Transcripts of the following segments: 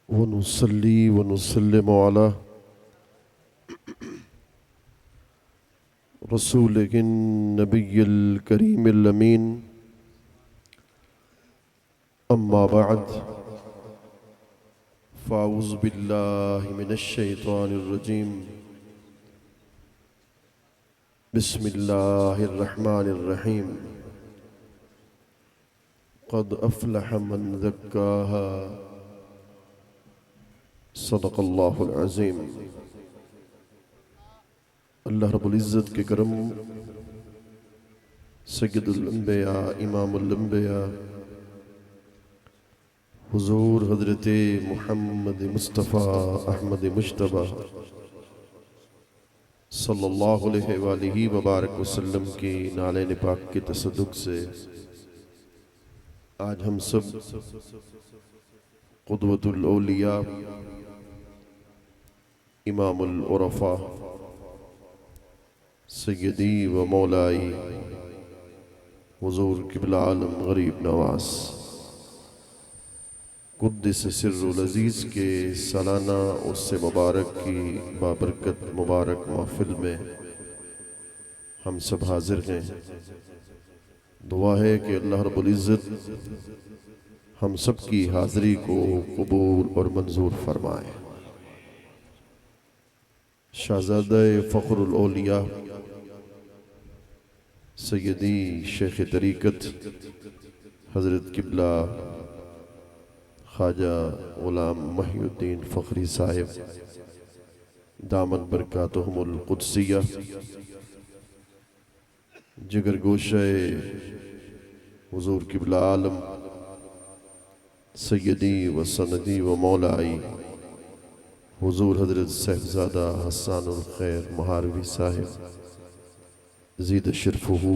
ونصلي ونسلم على رسولك النبي الكريم الأمين. أما بعد، فأعوذ بالله من الشيطان الرجيم. بسم الله الرحمن الرحيم. قد أفلح من زكاها صدق اللہ العظیم. اللہ رب العزت کے کرم، سید الانبیاء امام الانبیاء حضور حضرت محمد مصطفیٰ احمد مجتبیٰ صلی اللہ علیہ وآلہ وبارک وسلم کی نالین پاک کے تصدق سے آج ہم سب قدوۃ الاولیاء امام العرفاء سیدی و مولائی حضور قبلہ عالم غریب نواز قدس سر العزیز کے سالانہ عرس مبارک کی بابرکت مبارک محفل میں ہم سب حاضر ہیں. دعا ہے کہ اللہ رب العزت ہم سب کی حاضری کو قبول اور منظور فرمائے. شہزادہ فخر الاولیاء سیدی شیخ طریقت حضرت قبلہ خواجہ غلام محی الدین فخری صاحب دامن برکاتہم القدسیہ، جگر گوشہ حضور قبلہ عالم سیدی و سندی و مولائی حضور حضرت صاحبزادہ حسان الخیر مہاروی صاحب زید شرفہو.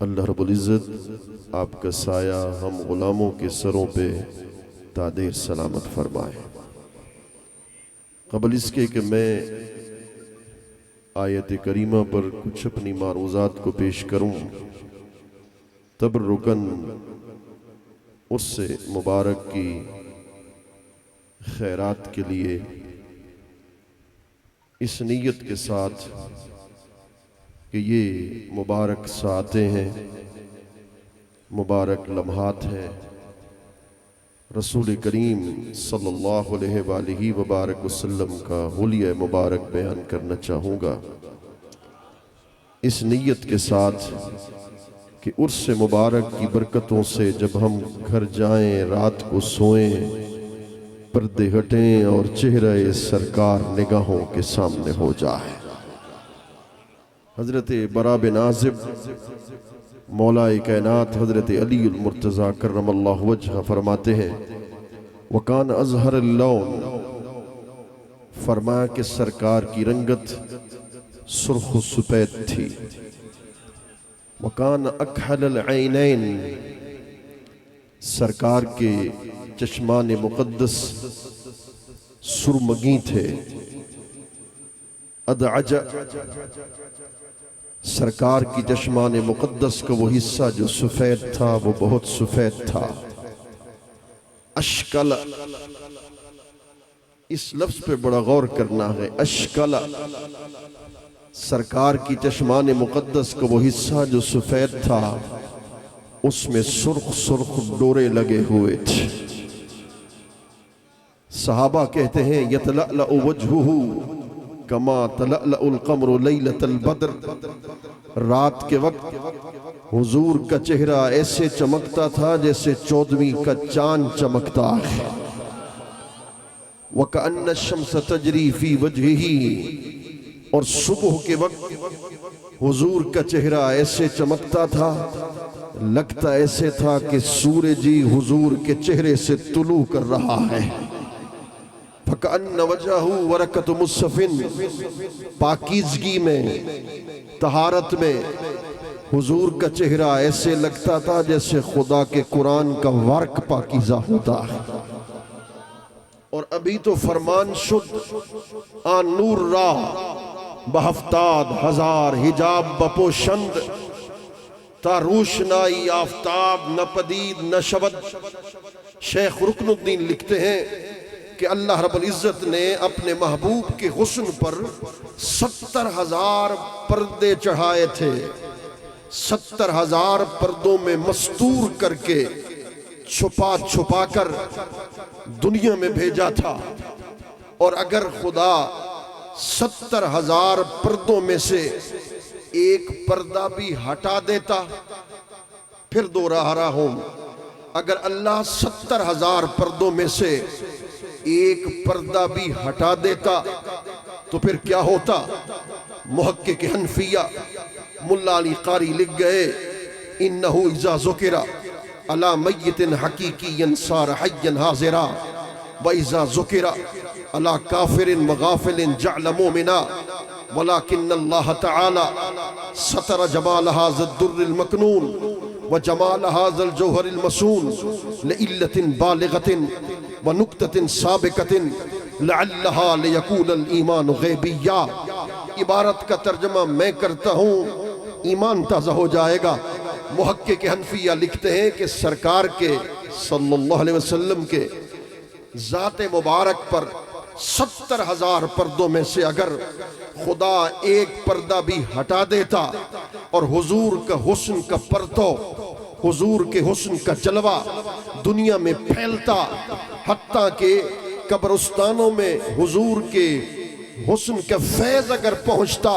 اللہ رب العزت آپ کا سایہ ہم غلاموں کے سروں پہ تادیر سلامت فرمائے. قبل اس کے کہ میں آیت کریمہ پر کچھ اپنی معروضات کو پیش کروں، تبرکن اس سے مبارک کی خیرات کے لیے اس نیت کے ساتھ کہ یہ مبارک ساعتیں ہیں، مبارک لمحات ہیں، رسول کریم صلی اللہ علیہ وآلہ وبارک وسلم کا حلیہ مبارک بیان کرنا چاہوں گا، اس نیت کے ساتھ کہ عرس مبارک کی برکتوں سے جب ہم گھر جائیں، رات کو سوئیں، پردے ہٹیں اور چہرہ سرکار نگاہوں کے سامنے ہو جائے. حضرت برا بن عازب مولا کائنات حضرت علی المرتضیٰ کرم اللہ وجہ فرماتے ہیں وَكَانَ أَزْهَرَ اللَّوْنِ، فرمایا کہ سرکار کی رنگت سرخ و سپید تھی. وَكَانَ أَكْحَلَ الْعَيْنَيْنِ، سرکار کے چشمان مقدس سرمگی تھے. ادعج، سرکار کی چشمان مقدس کا وہ حصہ جو سفید تھا وہ بہت سفید تھا. اشکل، اس لفظ پہ بڑا غور کرنا ہے. اشکل، سرکار کی چشمان مقدس کا وہ حصہ جو سفید تھا اس میں سرخ سرخ ڈورے لگے ہوئے تھے. صحابہ کہتے ہیں یتلألأ وجہہ کما تلألأ القمر لیلۃ البدر، رات کے وقت حضور کا چہرہ ایسے چمکتا تھا جیسے 14ویں کا چاند چمکتا ہے. وَكَأَنَّ الشَّمْسَ تَجْرِي فِي وَجْهِهِ، اور صبح کے وقت حضور کا چہرہ ایسے چمکتا تھا، لگتا ایسے تھا کہ سورج ہی حضور کے چہرے سے طلوع کر رہا ہے. فَكَأَنَّ وَجْهَهُ وَرَكَةُ مُصَّفٍ، پاکیزگی میں، طہارت میں حضور کا چہرہ ایسے لگتا تھا جیسے خدا کے قرآن کا ورق پاکیزہ ہوتا ہے. اور ابھی تو فرمان شد آن نور راہ بہفتاد ہزار حجاب بپوشند، تا روشنائی آفتاب نہ پدید نہ شود، شیخ رکن الدین لکھتے ہیں کہ اللہ رب العزت نے اپنے محبوب کے حسن پر 70,000 پردے چڑھائے تھے، 70,000 پردوں میں مستور کر کے چھپا چھپا کر دنیا میں بھیجا تھا۔ اور اگر خدا 70,000 پردوں میں سے ایک پردہ بھی ہٹا دیتا، پھر دوہرا رہا ہوں، اگر اللہ 70,000 پردوں میں سے ایک پردہ بھی ہٹا دیتا تو پھر کیا ہوتا؟ محقق حنفیہ ملا علی قاری لکھ گئے انہو اذا ذکر علی میت حقیقی صار حیا حاضرا واذا ذکر علی کافر وغافل جعل مومنا ولكن اللہ تعالی ستر جمال هذا الدر المکنون وجمال هذا الجوہر المسون لعلت بالغت ونکتت سابقت لعلها لیکون الایمان غیبیا۔ عبارت کا ترجمہ میں کرتا ہوں، ایمان تازہ ہو جائے گا۔ محقق حنفیہ لکھتے ہیں کہ سرکار کے صلی اللہ علیہ وسلم کے ذات مبارک پر 70,000 پردوں میں سے اگر خدا ایک پردہ بھی ہٹا دیتا اور حضور کا حسن کا پرتو، حضور کے حسن کا جلوہ دنیا میں پھیلتا، حتیٰ کہ قبرستانوں میں حضور کے حسن کا فیض اگر پہنچتا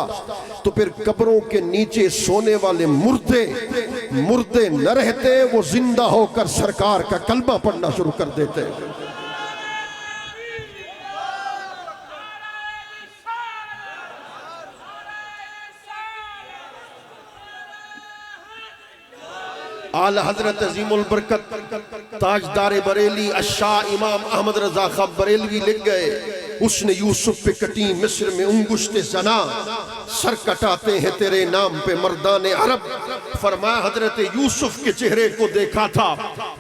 تو پھر قبروں کے نیچے سونے والے مردے نہ رہتے، وہ زندہ ہو کر سرکار کا کلمہ پڑھنا شروع کر دیتے۔ اعلی حضرت عظیم البرکت تاجدار بریلی الشاہ امام احمد رضا خان بریلوی لکھ گئے، اس نے یوسف پہ کٹی مصر میں انگشت زنا، سر کٹاتے ہیں تیرے نام پہ مردان عرب۔ فرمایا حضرت یوسف کے چہرے کو دیکھا تھا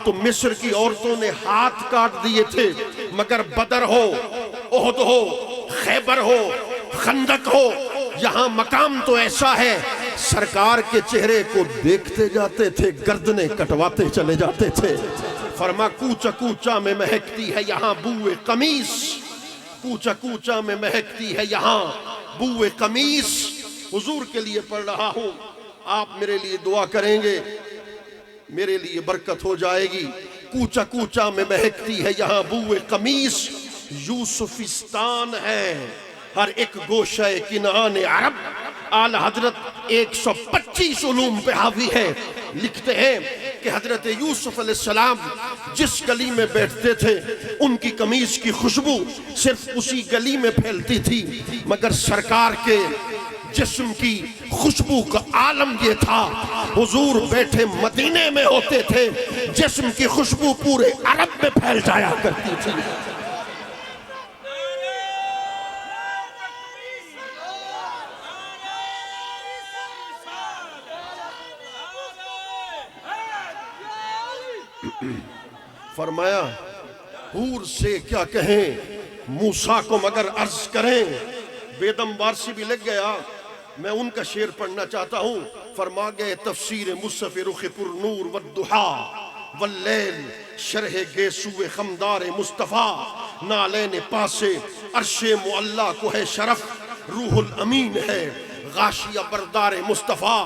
تو مصر کی عورتوں نے ہاتھ کاٹ دیے تھے، مگر بدر ہو، احد ہو، خیبر ہو، خندق ہو، یہاں مقام تو ایسا ہے سرکار کے چہرے کو دیکھتے جاتے تھے، گردنیں کٹواتے چلے جاتے تھے۔ فرما کوچا کوچا میں مہکتی ہے یہاں بوئے قمیص، کوچا کوچا میں مہکتی ہے یہاں بوئے قمیص۔ حضور کے لیے پڑھ رہا ہوں، آپ میرے لیے دعا کریں گے، میرے لیے برکت ہو جائے گی۔ کوچا کوچا میں مہکتی ہے یہاں بوئے قمیص، یوسفستان ہے ہر ایک گوشہ کنعان عرب۔ اعلی حضرت 125 علوم پہ حاوی ہے۔ لکھتے ہیں کہ حضرت یوسف علیہ السلام جس گلی میں بیٹھتے تھے ان کی قمیص کی خوشبو صرف اسی گلی میں پھیلتی تھی، مگر سرکار کے جسم کی خوشبو کا عالم یہ تھا، حضور بیٹھے مدینے میں ہوتے تھے، جسم کی خوشبو پورے عرب میں پھیل جایا کرتی تھی۔ فرمایا حور سے کیا کہیں موسیٰ کو مگر عرض کریں۔ بیدم وارسی بھی لگ گیا، میں ان کا شعر پڑھنا چاہتا ہوں۔ فرما گئے تفسیر مصحف رخ پر نور والدحا واللیل شرح گیسو خمدار مصطفیٰ، نالین پاسے عرش معلا کو ہے شرف، روح الامین ہے غاشیہ بردار مصطفیٰ،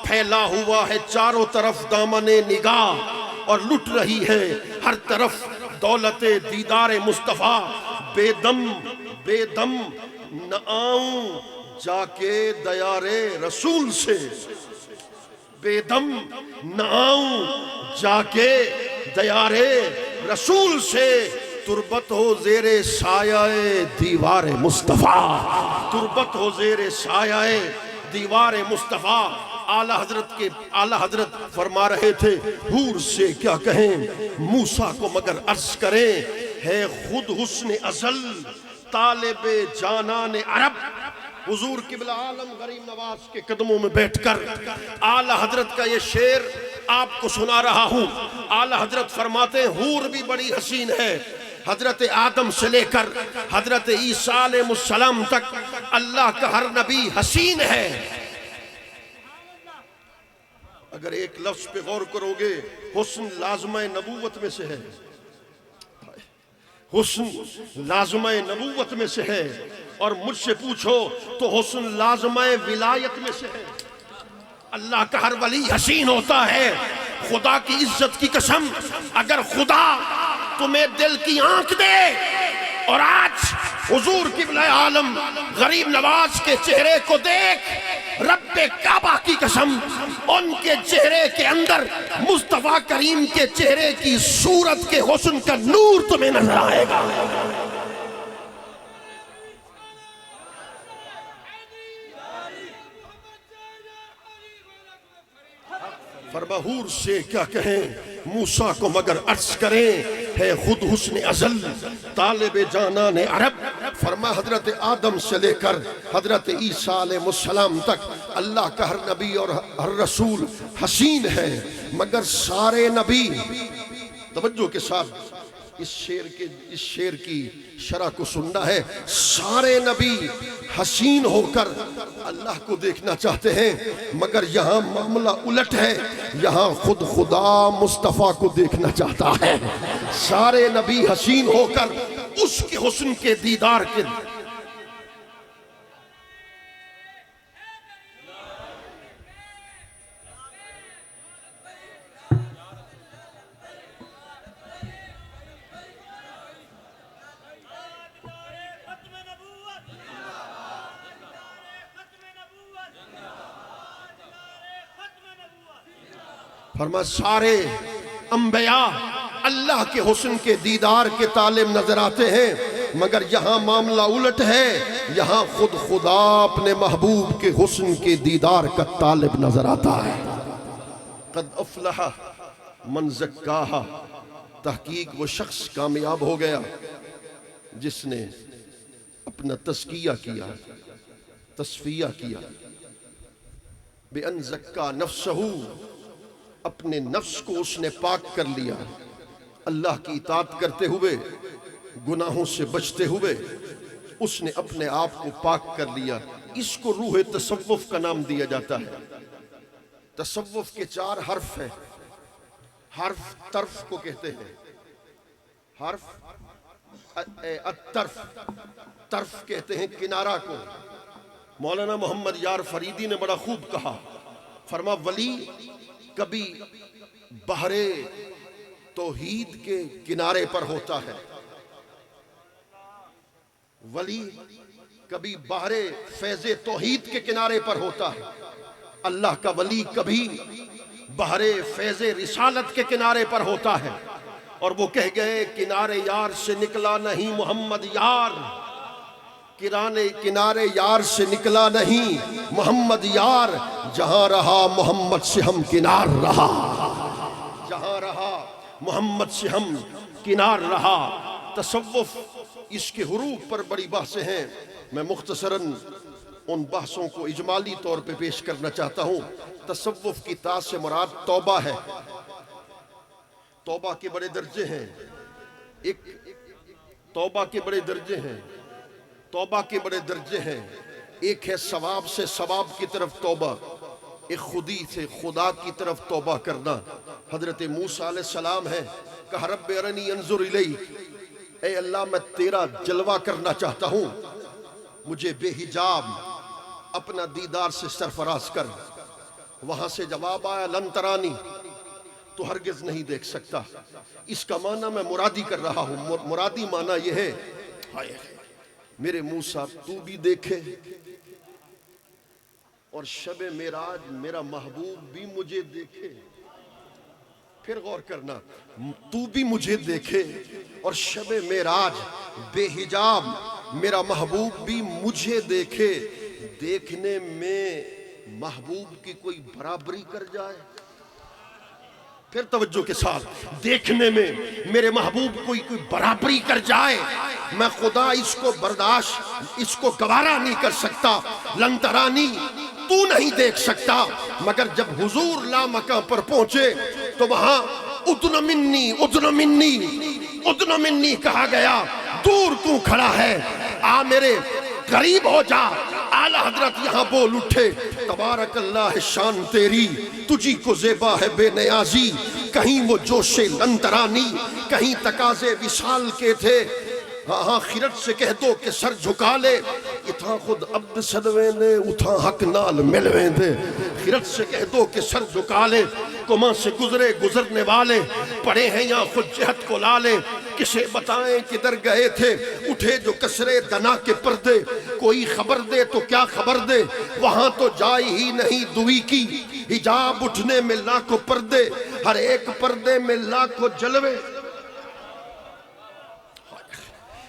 پھیلا ہوا ہے چاروں طرف دامن نگاہ اور لٹ رہی ہے ہر طرف دولت دیدار مصطفیٰ۔ بے دم نہ آؤں جا کے دیار رسول سے، بے دم نہ آؤں جا کے دیار رسول سے، تربت ہو زیر سایہ دیوار مصطفیٰ، تربت ہو زیر سایہ دیوار مصطفیٰ۔ اعلی حضرت فرما رہے تھے حور سے کیا کہیں موسیٰ کو مگر عرض کریں، ہے خود حسن ازل طالب جانان عرب۔ حضور قبلہ عالم غریب نواز کے قدموں میں بیٹھ کر اعلی حضرت کا یہ شعر آپ کو سنا رہا ہوں۔ اعلی حضرت فرماتے ہیں حور بھی بڑی حسین ہے، حضرت آدم سے لے کر حضرت عیسیٰ علیہ السلام تک اللہ کا ہر نبی حسین ہے۔ اگر ایک لفظ پہ غور کرو گے، حسن لازمہ نبوت میں سے ہے، حسن لازمہ نبوت میں سے ہے، اور مجھ سے پوچھو تو حسن لازمہ ولایت میں سے ہے۔ اللہ کا ہر ولی حسین ہوتا ہے۔ خدا کی عزت کی قسم، اگر خدا تمہیں دل کی آنکھ دے اور آج حضور قبلہ عالم غریب نواز کے چہرے کو دیکھ، رب کعبہ کی قسم ان کے چہرے کے اندر مصطفیٰ کریم کے چہرے کی صورت کے حسن کا نور تمہیں نظر آئے گا۔ فرمہور سے کیا کہیں موسیٰ کو مگر عرض کریں، ہے خود حسن ازل طالب جانان عرب۔ فرما حضرت آدم سے لے کر حضرت عیسیٰ علیہ السلام تک اللہ کا ہر نبی اور ہر رسول حسین ہے، مگر سارے نبی، توجہ کے ساتھ اس شعر کی شرح کو سننا ہے، سارے نبی حسین ہو کر اللہ کو دیکھنا چاہتے ہیں، مگر یہاں معاملہ الٹ ہے، یہاں خود خدا مصطفیٰ کو دیکھنا چاہتا ہے۔ سارے نبی حسین ہو کر اس کے حسن کے دیدار کے فرما سارے انبیاء اللہ کے حسن کے دیدار کے طالب نظر آتے ہیں، مگر یہاں معاملہ الٹ ہے، یہاں خود خدا اپنے محبوب کے حسن کے دیدار کا طالب نظر آتا ہے۔ قد افلح من زکاہا، تحقیق وہ شخص کامیاب ہو گیا جس نے اپنا تزکیہ کیا، تصفیہ کیا، بِأَن زکا نفسہو، اپنے نفس کو اس نے پاک کر لیا، اللہ کی اطاعت کرتے ہوئے، گناہوں سے بچتے ہوئے اس نے اپنے آپ کو پاک کر لیا۔ اس کو روح تصوف کا نام دیا جاتا ہے۔ تصوف کے 4 حرف ہیں۔ حرف طرف کو کہتے ہیں، حرف الطرف، طرف کہتے ہیں کنارہ کو۔ مولانا محمد یار فریدی نے بڑا خوب کہا، فرما ولی کبھی بحر توحید کے کنارے پر ہوتا ہے، ولی کبھی بحر فیض توحید کے کنارے پر ہوتا ہے، اللہ کا ولی کبھی بحر فیض رسالت کے کنارے پر ہوتا ہے۔ اور وہ کہہ گئے کنارے یار سے نکلا نہیں محمد یار، کنارے یار سے نکلا نہیں محمد یار، جہاں رہا محمد سے ہم کنار رہا، جہاں رہا محمد سے ہم کنار رہا۔ تصوف اس کے حروف پر بڑی بحثیں ہیں، میں مختصراً ان بحثوں کو اجمالی طور پہ پیش کرنا چاہتا ہوں۔ تصوف کی تا سے مراد توبہ ہے۔ توبہ کے بڑے درجے ہیں، ایک توبہ کے بڑے درجے ہیں، توبہ کے بڑے درجے ہیں۔ ایک ہے ثواب سے ثواب کی طرف توبہ، ایک خودی سے خدا کی طرف توبہ کرنا۔ حضرت موسیٰ علیہ السلام ہے، کہا رب ارنی انظر الیک، اے اللہ میں تیرا جلوہ کرنا چاہتا ہوں، مجھے بے حجاب اپنا دیدار سے سرفراز کر۔ وہاں سے جواب آیا لن ترانی، تو ہرگز نہیں دیکھ سکتا۔ اس کا معنی میں مرادی کر رہا ہوں، مرادی معنی یہ ہے میرے موسیٰ تو بھی دیکھے اور شب معراج میرا محبوب بھی مجھے دیکھے۔ پھر غور کرنا، تو بھی مجھے دیکھے اور شب معراج بے حجاب میرا محبوب بھی مجھے دیکھے۔ دیکھنے میں محبوب کی کوئی برابری کر جائے، پھر توجہ کے ساتھ، دیکھنے میں میرے محبوب کوئی برابری کر جائے، میں خدا اس کو برداشت، اس کو گوارا نہیں کر سکتا۔ لن ترانی، تو نہیں دیکھ سکتا، مگر جب حضور لامکان پر پہنچے تو وہاں ادن منی ادن منی ادن منی کہا گیا، دور کیوں کھڑا ہے، آ میرے قریب ہو جا۔ اعلی حضرت یہاں بول اٹھے، تبارک اللہ شان تیری، تجھی کو زیبا ہے بے نیازی، کہیں وہ جوش لندرانی، کہیں تقاضے وصال کے تھے۔ ہاں خیرت سے کہہ دو کہ سر جھکا لے، اتھاں خود عبد سدویں دے اتھاں حق نال ملویں دے۔ خیرت سے کہہ دو کہ سر جھکا لے، کماں سے گزرے گزرنے والے، پڑے ہیں یا خود جہت کو لالے۔ کسے بتائیں کدھر گئے تھے، اٹھے جو کسرے دنا کے پردے۔ کوئی خبر دے تو کیا خبر دے، وہاں تو جائی ہی نہیں دوئی کی۔ حجاب اٹھنے میں لاکھوں پردے، ہر ایک پردے میں لاکھوں جلوے۔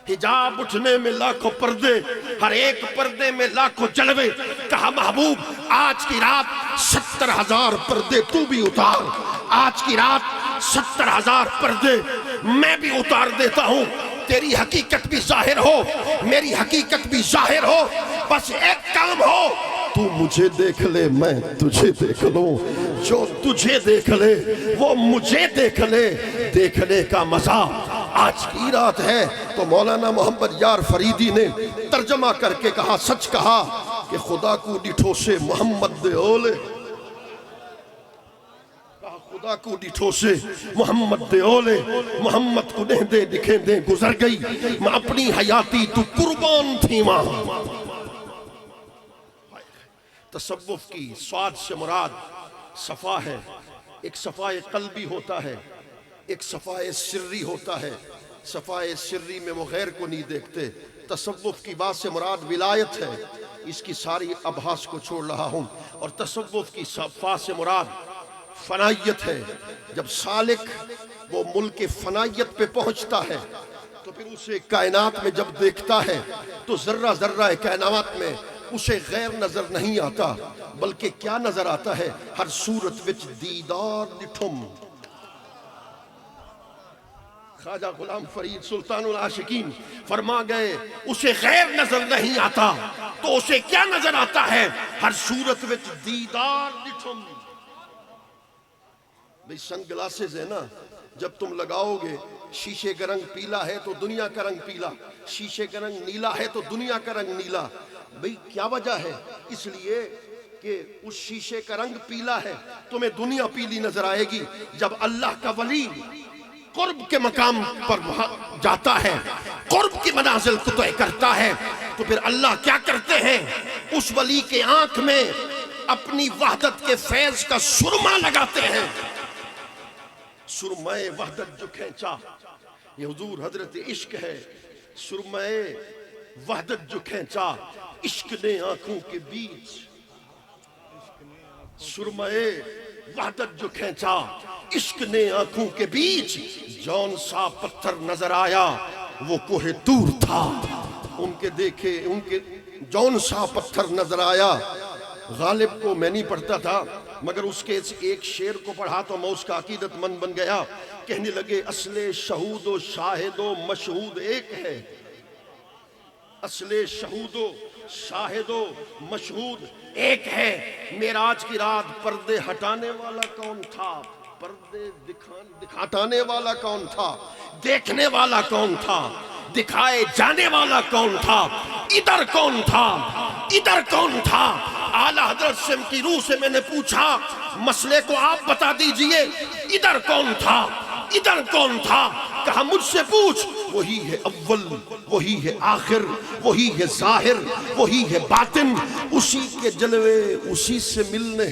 حجاب اٹھنے میں لاکھوں پردے، ہر ایک پردے میں لاکھوں جلوے۔ کہا محبوب آج کی رات 70,000 پردے تو بھی اتار، آج کی رات 70,000 پردے میں بھی اتار دیتا ہوں۔ تیری حقیقت بھی ظاہر ہو، میری حقیقت بھی ظاہر ہو، بس ایک کام ہو، تو مجھے دیکھ لے میں تجھے دیکھ لوں، جو تجھے دیکھ لے وہ مجھے دیکھ لے۔ دیکھنے کا مزہ آج کی رات ہے۔ تو مولانا محمد یار فریدی نے ترجمہ کر کے کہا، سچ کہا کہ خدا کو ڈٹھو سے محمد دے اولے، خدا کو ڈٹھو سے محمد دے اولے۔ محمد کو دیں دے دکھیں دیں گزر گئی، میں اپنی حیاتی تو قربان تھی ماں۔ تصوف کی سواد سے مراد صفا ہے، ایک صفائے قلبی ہوتا ہے، ایک صفائے سری ہوتا ہے۔ صفائے سری میں وہ غیر کو نہیں دیکھتے۔ تصوف کی بات سے مراد ولایت ہے، اس کی ساری ابحاث کو چھوڑ رہا ہوں۔ اور تصوف کی صفا سے مراد فنائیت ہے۔ جب سالک وہ ملک فنائیت پہ پہنچتا ہے تو پھر اسے کائنات میں جب دیکھتا ہے تو ذرہ ذرہ کائنات میں اسے غیر نظر نہیں آتا، بلکہ کیا نظر آتا ہے؟ ہر صورت وچ دیدار ڈٹھم۔ خواجہ غلام فرید سلطان العاشقین فرما گئے اسے غیر نظر نہیں آتا تو اسے کیا نظر آتا ہے؟ ہر صورت وچ دیدار ڈٹھم۔ بھئی سن گلاسز ہے نا، جب تم لگاؤ گے شیشے کا رنگ پیلا ہے تو دنیا کا رنگ پیلا، شیشے کا رنگ نیلا ہے تو دنیا کا رنگ نیلا۔ بھئی کیا وجہ ہے؟ اس لیے کہ اس شیشے کا رنگ پیلا ہے، تمہیں دنیا پیلی نظر آئے گی۔ جب اللہ کا ولی قرب کے مقام پر جاتا ہے، قرب کی منازل کو طے کرتا ہے، تو پھر اللہ کیا کرتے ہیں؟ اس ولی کے آنکھ میں اپنی وحدت کے فیض کا سرما لگاتے ہیں۔ سرمائے وحدت جو کھینچا، یہ حضور حضرت عشق ہے۔ سرمائے وحدت جو کھینچا عشق نے آنکھوں کے بیچ، سرمائے وحدت جو کھینچا عشق نے آنکھوں کے بیچ، جون سا پتھر نظر آیا وہ کوہ طور تھا۔ ان کے دیکھے ان کے جون سا پتھر نظر آیا۔ غالب کو میں نہیں پڑھتا تھا مگر اس کے ایک شعر کو پڑھا تو میں اس کا عقیدت مند بن گیا۔ کہنے لگے اصل شہود و شاہد و مشہود ایک ہے، اصل شہود و شاہد و مشہود ایک ہے۔ معراج کی رات پردے ہٹانے والا کون تھا؟ پردے ہٹانے والا کون تھا؟ دیکھنے والا کون تھا؟ دکھائے جانے والا کون تھا؟ ادھر کون تھا؟ ادھر کون تھا؟ اعلیٰ حضرت سے کی روح سے میں نے پوچھا مسئلے کو آپ بتا دیجئے، ادھر کون تھا؟ ادھر کون تھا؟ کہا مجھ سے پوچھ، وہی ہے اول، وہی ہے آخر، وہی ہے ظاہر، وہی ہے باطن، اسی کے جلوے اسی سے ملنے۔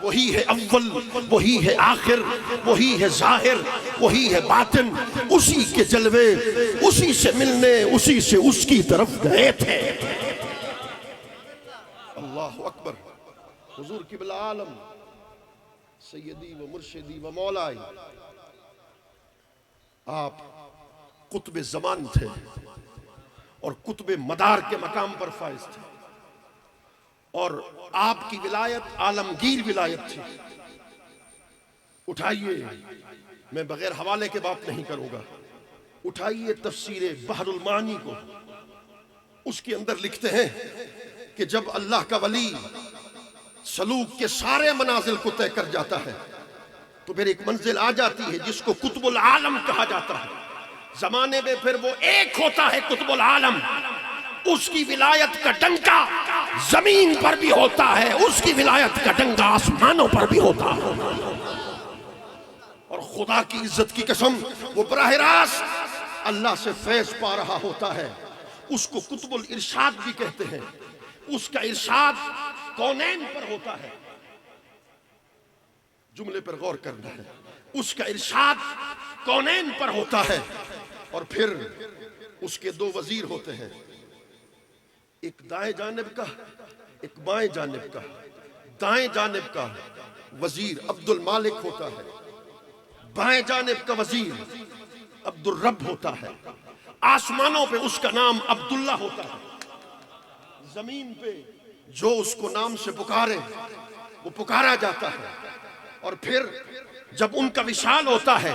وہی ہے اول، وہی ہے آخر، وہی ہے ظاہر، وہی ہے باطن، اسی کے جلوے اسی سے ملنے، اسی سے اس کی طرف گئے تھے۔ اللہ اکبر۔ حضور قبلہ عالم سیدی و مرشدی و مولائی، آپ قطب زمان تھے اور قطب مدار کے مقام پر فائز تھے، اور آپ کی ولایت عالمگیر ولایت تھی۔ اٹھائیے، میں بغیر حوالے کے بات نہیں کروں گا، اٹھائیے تفسیر بحر المعانی کو، اس کے اندر لکھتے ہیں کہ جب اللہ کا ولی سلوک کے سارے منازل کو طے کر جاتا ہے تو پھر ایک منزل آ جاتی ہے جس کو قطب العالم کہا جاتا ہے۔ زمانے میں پھر وہ ایک ہوتا ہے قطب العالم، اس کی ولایت کا ڈنکا زمین پر بھی ہوتا ہے، اس کی ولایت کا ڈنکا آسمانوں پر بھی ہوتا ہے۔ خدا کی عزت کی قسم وہ براہ راست اللہ سے فیض پا رہا ہوتا ہے. اس کو قطب الارشاد بھی کہتے ہیں. اس کا ارشاد کونین پر ہوتا ہے. جملے پر غور کرنا ہے. اس کا ارشاد کونین پر ہوتا ہے. اور پھر اس کے دو وزیر ہوتے ہیں, ایک دائیں جانب کا ایک بائیں جانب کا. دائیں جانب کا وزیر عبد المالک ہوتا ہے, بائیں جانب کا وزیر عبد الرب ہوتا ہے. آسمانوں پہ اس کا نام عبداللہ ہوتا ہے. زمین پہ جو اس کو نام سے پکارے وہ پکارا جاتا ہے. اور پھر جب ان کا وصال ہوتا ہے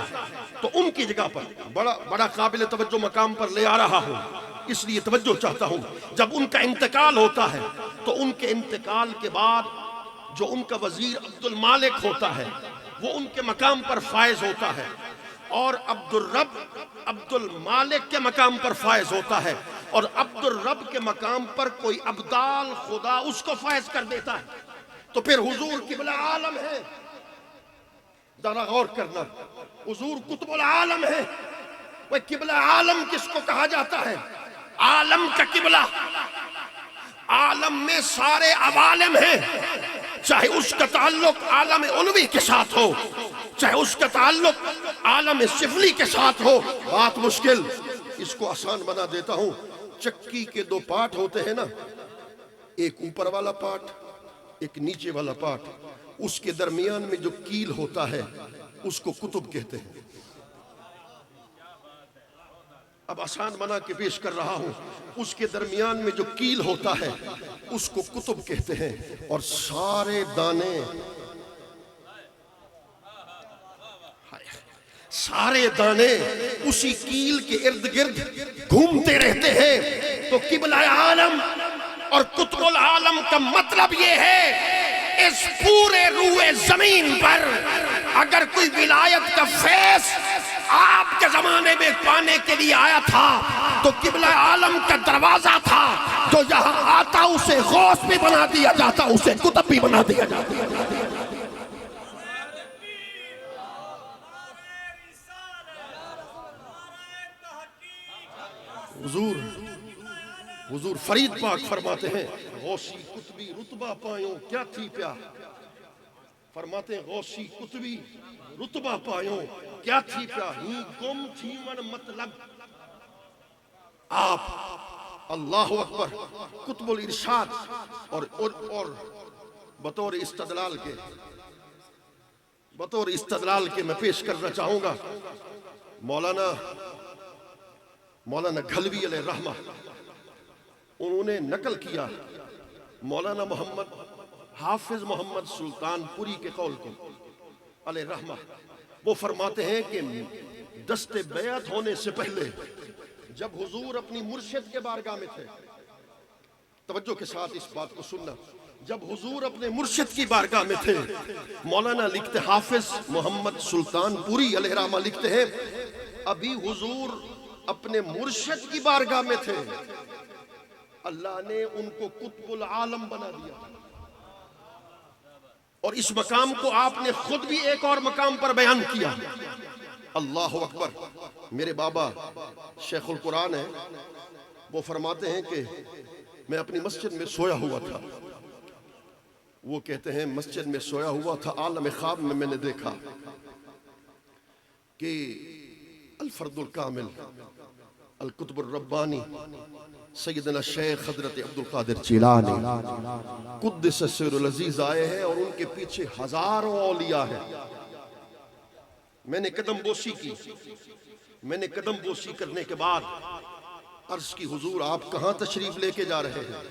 تو ان کی جگہ پر بڑا قابل توجہ مقام پر لے آ رہا ہوں, اس لیے توجہ چاہتا ہوں. جب ان کا انتقال ہوتا ہے تو ان کے انتقال کے بعد جو ان کا وزیر عبد المالک ہوتا ہے وہ ان کے مقام پر فائز ہوتا ہے, اور عبد الرب عبد المالک کے مقام پر فائز ہوتا ہے, اور عبد الرب کے مقام پر کوئی ابدال خدا اس کو فائز کر دیتا ہے. تو پھر حضور قبلہ عالم ہے. ذرا غور کرنا, حضور قطب العالم ہے. وہ قبلہ عالم کس کو کہا جاتا ہے؟ عالم کا قبلہ. عالم میں سارے عوالم ہیں, چاہے اس کا تعلق عالم علوی کے ساتھ ہو, چاہے اس کا تعلق عالم سفلی کے ساتھ ہو. بات مشکل, اس کو آسان بنا دیتا ہوں. چکی کے دو پارٹ ہوتے ہیں نا, ایک اوپر والا پارٹ ایک نیچے والا پارٹ. اس کے درمیان میں جو کیل ہوتا ہے اس کو قطب کہتے ہیں. اب آسان بنا کے پیش کر رہا ہوں. اس کے درمیان میں جو کیل ہوتا ہے اس کو قطب کہتے ہیں. اور سارے دانے اسی کیل کے ارد گرد گھومتے رہتے ہیں. تو قبلہ عالم اور قطب العالم کا مطلب یہ ہے اس پورے روئے زمین پر اگر کوئی ولایت کا فیض آپ کے زمانے میں پانے کے لیے آیا تھا تو قبلہ عالم کا دروازہ تھا. جو یہاں آتا اسے غوث بھی بنا دیا جاتا, اسے قطب بھی بنا دیا جاتا. حضور فرید پاک فرماتے ہیں غوثی قطبی رتبہ پایوں کیا تھی پیا. فرماتے ہیں غوثی قطبی رتبہ پایوں کیا تھی پیا, ہی گم تھی من مطلب. آپ اللہ اکبر قطب الارشاد اور بطور استدلال کے میں پیش کرنا چاہوں گا. مولانا گھلوی علیہ رحمہ انہوں نے نقل کیا مولانا حافظ محمد سلطان پوری کے قول کو علیہ رحمہ. وہ فرماتے ہیں کہ دست بیعت ہونے سے پہلے جب حضور اپنی مرشد کے بارگاہ میں تھے, توجہ کے ساتھ اس بات کو سننا, جب حضور اپنے مرشد کی بارگاہ میں تھے, مولانا لکھتے حافظ محمد سلطان پوری علیہ رحمہ لکھتے ہیں ابھی حضور اپنے مرشد کی بارگاہ میں تھے, اللہ نے ان کو قطب العالم بنا دیا. اور اس مقام کو آپ نے خود بھی ایک اور مقام پر بیان کیا. اللہ اکبر. میرے بابا شیخ القرآن ہیں, وہ فرماتے ہیں کہ میں اپنی مسجد میں سویا ہوا تھا. وہ کہتے ہیں مسجد میں سویا ہوا تھا, عالم خواب میں نے دیکھا کہ الفرد الکامل القطب الربانی سیدنا شیخ حضرت عبد القادر جیلانی قدس سر العزیز آئے ہیں اور ان کے پیچھے ہزاروں اولیاء ہیں. میں نے قدم بوسی کی. میں نے قدم بوسی کرنے کے بعد عرض کی حضور آپ کہاں تشریف لے کے جا رہے ہیں؟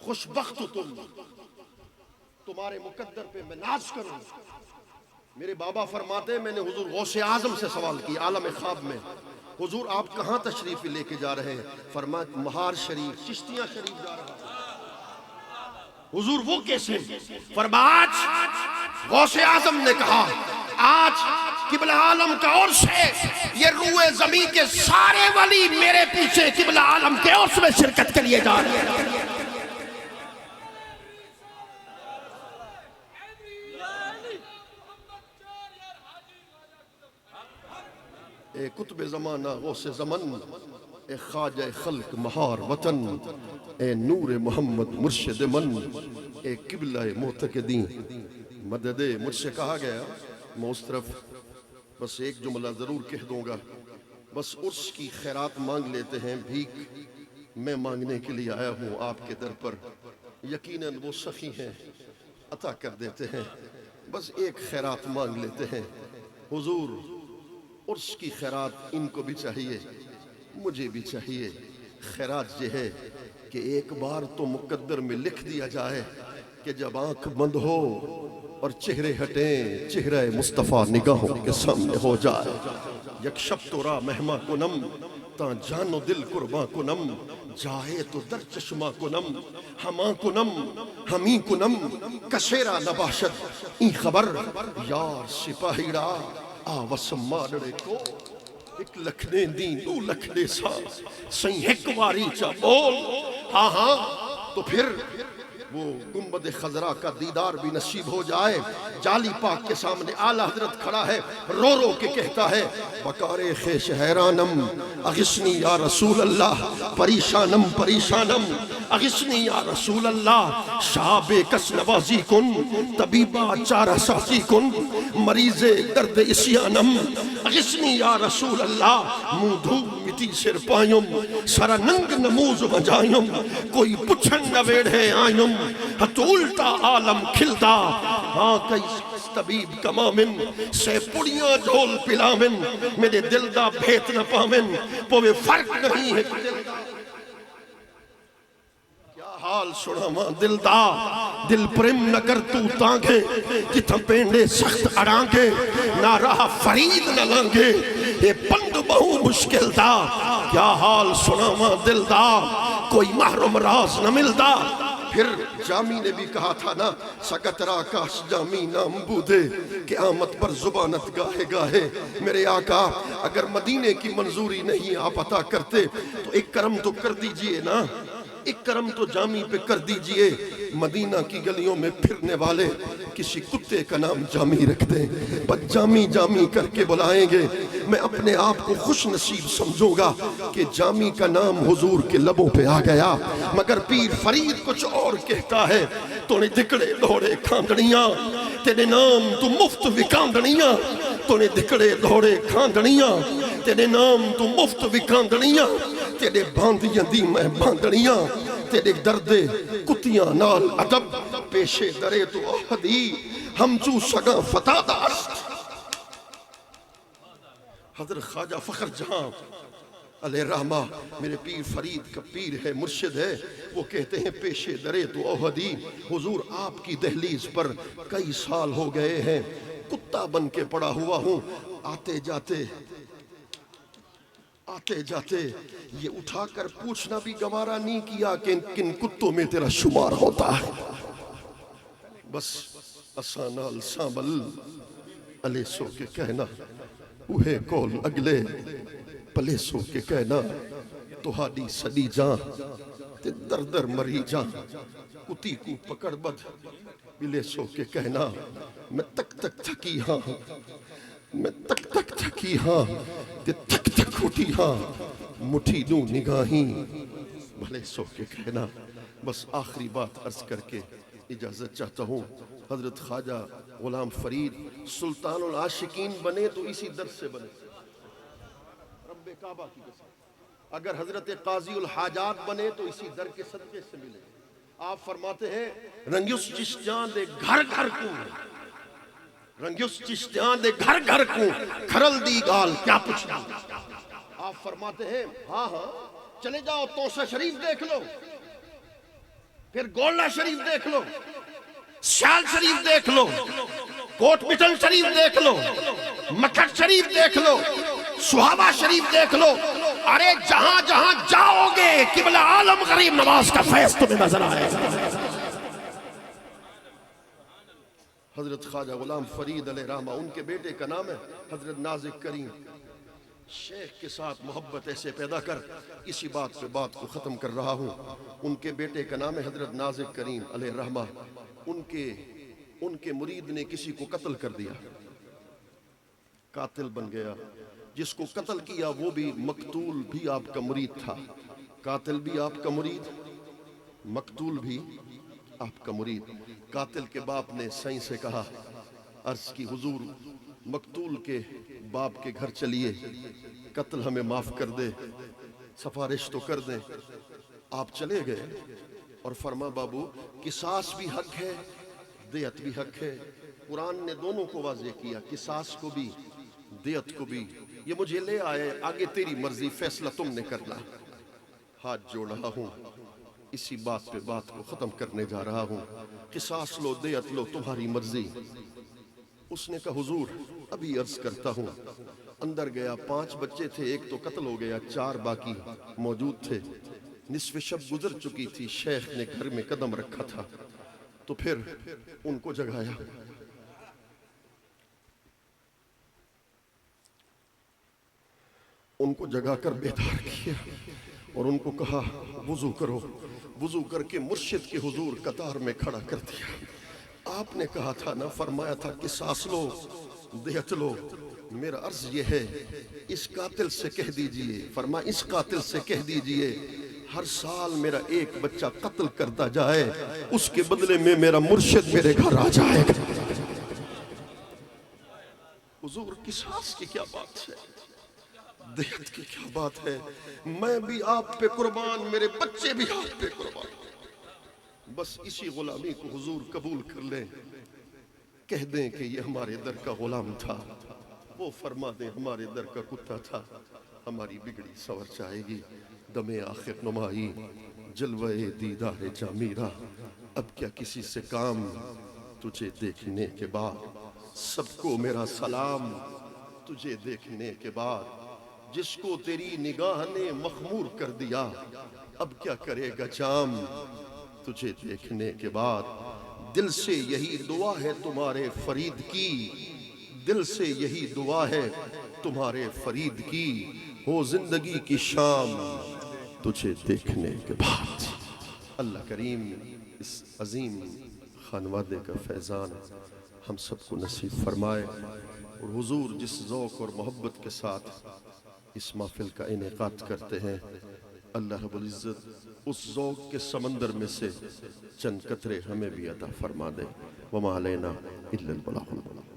خوش بخت تم, تمہارے مقدر پہ میں ناز کروں. میرے بابا فرماتے ہیں میں نے حضور غوث اعظم سے سوال کی عالم خواب میں, حضور آپ کہاں تشریف لے کے جا رہے ہیں؟ فرمایا مہار شریف چشتیاں شریف جا رہا ہوں. حضور وہ کیسے؟ فرمایا آج غوث اعظم نے کہا آج قبلہ عالم کا عرس ہے, یہ روئے زمین کے سارے ولی میرے پیچھے قبلہ عالم کے عرس میں شرکت کے لیے جا رہے ہیں. اے قطب زمانہ غوث زمن، اے خواجہ خلق مہار وطن، اے نور محمد مرشد من، اے قبلہ معتقدین مدد۔ مجھ سے کہا گیا میں اس طرف بس ایک جملہ ضرور کہہ دوں گا، بس عرس کی خیرات مانگ لیتے ہیں، بھیک میں مانگنے کے لیے آیا ہوں آپ کے در پر، یقیناً وہ سخی ہیں عطا کر دیتے ہیں، بس ایک خیرات مانگ لیتے ہیں۔ حضور عرس کی خیرات ان کو بھی چاہیے، مجھے بھی چاہیے۔ خیرات یہ ہے کہ ایک بار تو مقدر میں لکھ دیا جائے کہ جب آنکھ بند ہو اور چہرے ہٹیں، چہرہ مصطفیٰ نگاہوں کے سامنے ہو جائے۔ یک شب تو راہ مہما کنم، تاں جان و دل قرباں کنم، جائے تو در چشمہ کنم، ہماں کنم ہمیں کنم، کشیرہ نباشد این خبر، یار سپاہیڑا آوس مارڑے کو، ایک لکھنے دین دو لکھنے سا سہیں ایک واری چا بول۔ ہاں ہاں تو پھر وہ گنبد خضرا کا دیدار بھی نصیب ہو جائے۔ جالی پاک کے سامنے اعلیٰ حضرت کھڑا ہے، رو رو کے کہتا ہے بکار خیش حیرانم اغثنی یا رسول اللہ، پریشانم پریشانم اغثنی یا رسول اللہ، شاب کس نوازی کن، طبیبہ چارہ سازی کن، مریض درد اسیانم اغثنی یا رسول اللہ، منہ دھو مٹی سر پائیم، سرا ننگ نموز وجائیم، کوئی پچھن نویڑے آئیم، ہتو الٹا عالم کھلتا، ہاں کئی طبیب کمامن، سے پڑیاں جھول پلامن، میرے دل دا بھیت نہ پامن، پوے فرق نہیں ہے کیا حال سنا ماں دل دا، دل پرم نہ کر تو تانگے، جتھا پینڈے سخت اڑانگے، نہ راہ فرید نہ لانگے، اے پند بہو مشکل دا، کیا حال سنا ماں دل دا، کوئی محرم راز نہ ملدا۔ پھر جامی نے بھی کہا تھا نا، سکترا کاش جامی نام بودے، قیامت پر زبانت گاہے گاہے۔ میرے آقا اگر مدینے کی منظوری نہیں آپ عطا کرتے تو ایک کرم تو کر دیجئے نا، ایک کرم تو جامی پہ کر دیجئے، مدینہ کی گلیوں میں پھرنے والے کسی کتے کا نام جامی رکھ دیں، بس جامی جامی کر کے بلائیں گے۔ میں اپنے آپ کو خوش نصیب سمجھوں گا کہ جامی کا نام حضور کے لبوں پہ آ گیا، مگر پیر فرید کچھ اور کہتا ہے، تو نے دکڑے دوڑے کھاندڑیاں، تیرے نام تو مفت وکاندڑیاں، تو نے دکڑے دوڑے کھاندڑیاں، تیرے نام تو مفت وکاندڑیاں، تیرے باندیاں دی میں باندڑیاں، تیرے دردے کتیاں نال عدب، پیشے درے تو احدی ہم چو سگاں فتح داست۔ حضرت خواجہ فخر جہاں علیہ رحمہ میرے پیر فرید کا پیر ہے، مرشد ہے، وہ کہتے ہیں پیشے درے تو احدی، حضور آپ کی دہلیز پر کئی سال ہو گئے ہیں، کتا بن کے پڑا ہوا ہوں، آتے جاتے یہ اٹھا کر پوچھنا بھی گوارا نہیں کیا کہ کن کتوں میں تیرا شمار ہوتا ہے، بس اسانال سامل علی سو کے کہنا، اوہے کول اگلے پلے سو کے کہنا، توہاڈی سڑی جان تے در در مری جان، کتی کو پکڑ بد بلے سو کے کہنا، میں تک تک تھکی ہاں، میں تک تک تھکی ہاں تے تک تک اٹھی ہاں، مٹھی دوں نگاہیں بھلے سو کے کہنا۔ بس آخری بات عرض کر کے اجازت چاہتا ہوں، حضرت خواجہ غلام فرید سلطان العاشقین بنے تو اسی در سے بنے، رب کعبہ کی قسم، اگر حضرت قاضی الحاجات بنے تو اسی در کے صدقے سے ملے۔ آپ فرماتے ہیں رنگیس چشتیاں دے گھر گھر کو، رنگیس چشتیاں دے گھر گھر کو کھرل دی گال کیا پوچھنا۔ آپ فرماتے ہیں ہاں ہاں چلے جاؤ توسہ شریف دیکھ لو، پھر گولہ شریف دیکھ لو، سیال شریف دیکھ لو، کوٹ مٹن شریف دیکھ لو، مکھٹ شریف دیکھ لو، سہابہ شریف دیکھ لو، ارے جہاں جہاں جاؤ گے قبلہ عالم غریب نواز کا فیض تمہیں نظر آئے گا۔ حضرت خواجہ غلام فرید علیہ رحمہ، ان کے بیٹے کا نام ہے حضرت نازک کریم۔ شیخ کے ساتھ محبت ایسے پیدا کر، اسی بات پہ بات کو ختم کر رہا ہوں، ان کے بیٹے کا نام ہے حضرت نازک کریم علیہ رحمہ۔ ان کے مرید نے کسی کو قتل کر دیا، قاتل بن گیا، جس کو قتل کیا وہ بھی مقتول بھی آپ کا مرید تھا، قاتل بھی آپ کا مرید، مقتول بھی آپ کا مرید۔ قاتل کے باپ نے سائیں سے کہا، عرض کی حضور مقتول کے باپ کے گھر چلیے، قتل ہمیں معاف کر دے، سفارش تو کر دیں۔ آپ چلے گئے اور فرما بابو قصاص بھی حق ہے، دیت بھی حق ہے۔ قرآن نے دونوں کو واضح کیا، قصاص کو بھی دیت کو بھی۔ یہ مجھے لے آئے، آگے تیری مرضی، فیصلہ تم نے کرنا۔ ہاتھ جوڑ رہا ہوں، اسی بات پہ بات کو ختم کرنے جا رہا ہوں، قصاص لو دیت لو تمہاری مرضی۔ اس نے کہا حضور ابھی عرض کرتا ہوں۔ اندر گیا، 5 بچے تھے، ایک تو قتل ہو گیا، 4 باقی موجود تھے۔ نصف شب گزر چکی تھی، شیخ نے گھر میں قدم رکھا تھا، تو پھر ان کو جگایا، ان کو جگا کر بیدار کیا اور ان کو کہا وضو کرو۔ وضو کر کے مرشد کے حضور قطار میں کھڑا کر دیا۔ آپ نے کہا تھا نا، فرمایا تھا قصاص لو دیت لو۔ میرا عرض یہ ہے اس قاتل سے کہہ دیجئے، فرمایا اس قاتل سے کہہ دیجئے ہر سال میرا ایک بچہ قتل کرتا جائے، اس کے بدلے میں میرا مرشد میرے گھر آ جائے گا۔ حضور قصاص کی کیا بات ہے، دیت کی کیا بات ہے، میں بھی آپ پہ قربان، میرے بچے بھی آپ پہ قربان۔ بس اسی غلامی کو حضور قبول کر لیں، کہہ دیں کہ یہ ہمارے در کا غلام تھا، وہ فرما دیں ہمارے در کا کتا تھا، ہماری بگڑی سنور جائے گی۔ دم آخر نمائی جلوہ دیدار جامیرہ، اب کیا کسی سے کام تجھے دیکھنے کے بعد، سب کو میرا سلام تجھے دیکھنے کے بعد۔ جس کو تیری نگاہ نے مخمور کر دیا، اب کیا کرے گا جام تجھے دیکھنے کے بعد۔ دل سے یہی دعا ہے تمہارے فرید کی، دل سے یہی دعا ہے تمہارے فرید کی، ہو زندگی کی شام تجھے دیکھنے کے بعد۔ اللہ کریم اس عظیم خانوادے کا فیضان ہم سب کو نصیب فرمائے، اور حضور جس ذوق اور محبت کے ساتھ اس محفل کا انعقاد کرتے ہیں، اللہ رب العزت اس ذوق کے سمندر میں سے چند قطرے ہمیں بھی عطا فرما دے۔ وما علینا الا البلاغ المبین۔